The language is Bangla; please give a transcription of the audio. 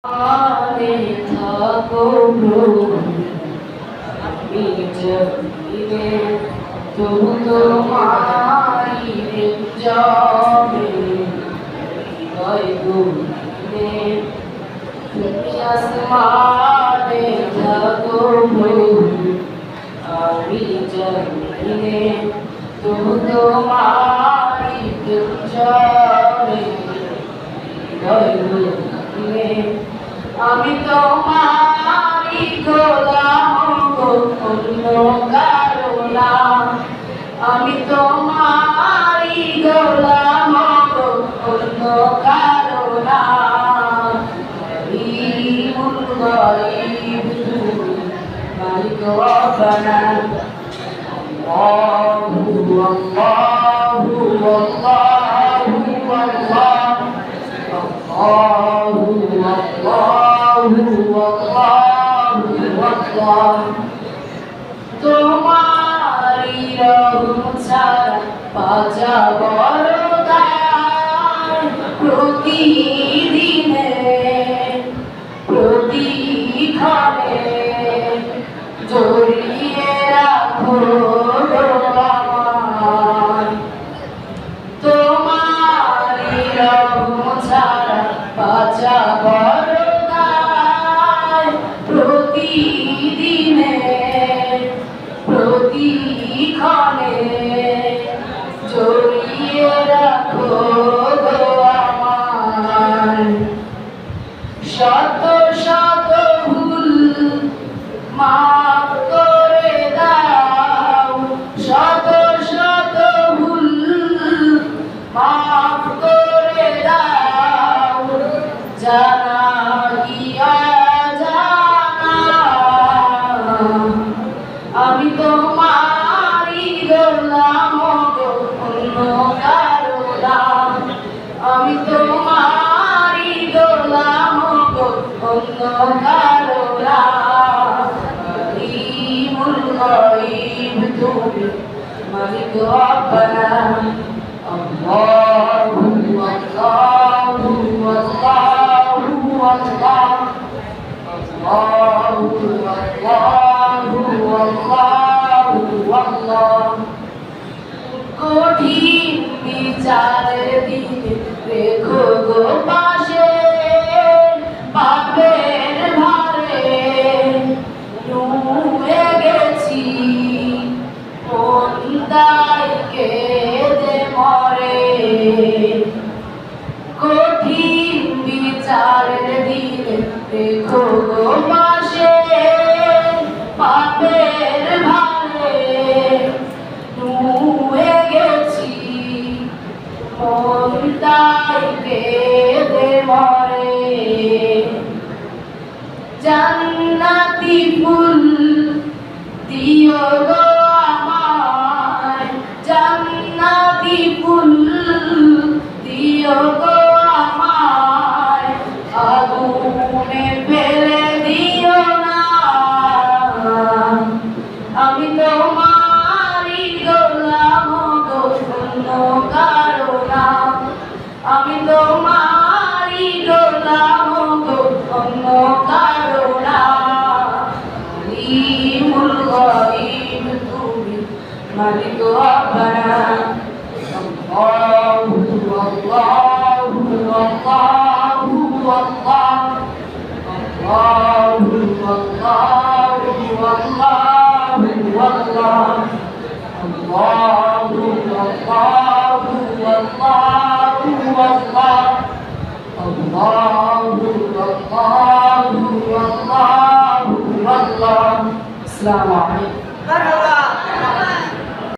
আরে থাকো আমি জমিনে তুমি তোমারি যাবে হৃদয় গুনে তুমি আসমানে থাকো আমি জমিনে তুমি তোমারি যাবে হৃদয় গুনে আমি তোমারি গোলাম অন্য কারো না আমি তোমারি গোলাম অন্য কারো না গায়বুল গায়ব তুমি মালিক রব্বানা আল্লাহু আল্লাহু আল্লাহু আল্লাহ তোমারি রহম ছাড়া পাজা বড় দায় প্রতিদিনে প্রতিক্ষণে জড়িয়ে রাখো আমায় তোমারি রহম ছাড়া পাজা বড় দায় প্রতিদিনে প্রতিক্ষণে জড়িয়ে রাখো আমায় শত শত ভুল মাফ করে দাও শত শত ভুল মাফ করে দাও জানা গিয়া আমি তোমারি গোলাম অন্য কারো না আমি তোমারি গোলাম অন্য কারো না গায়বুল গায়ব তুমি মালিক রব্বানা আল্লাহু আল্লাহু আল্লাহু আল্লাহ কঠিন বিচারের দিনে রেখো গো পাশে পাপের ভারে ডুবে গেছি মন তাই কেঁদে মরে কঠিন বিচারের দিনে রেখো গো পাশে পাপের ভারে ডুবে গেছি মন তাই কেঁদে মরে জান্নাতি ফুল দিও গো আমায় জান্নাতি ফুল দিও গো আমায় আগুনে ফেলে দিও না আমি তোমারি গোলাম অন্য কারো না আমি তোমারি গোলাম অন্য কারো না গায়বুল গায়ব তুমি মালিক রব্বানা আল্লাহু আল্লাহু আল্লাহু আল্লাহ আল্লাহু আল্লাহু আল্লাহু আল্লাহ আল্লাহু আল্লাহু আল্লাহু আল্লাহ আল্লাহু আল্লাহু আল্লাহু আল্লাহ আসসালামু আলাইকুম।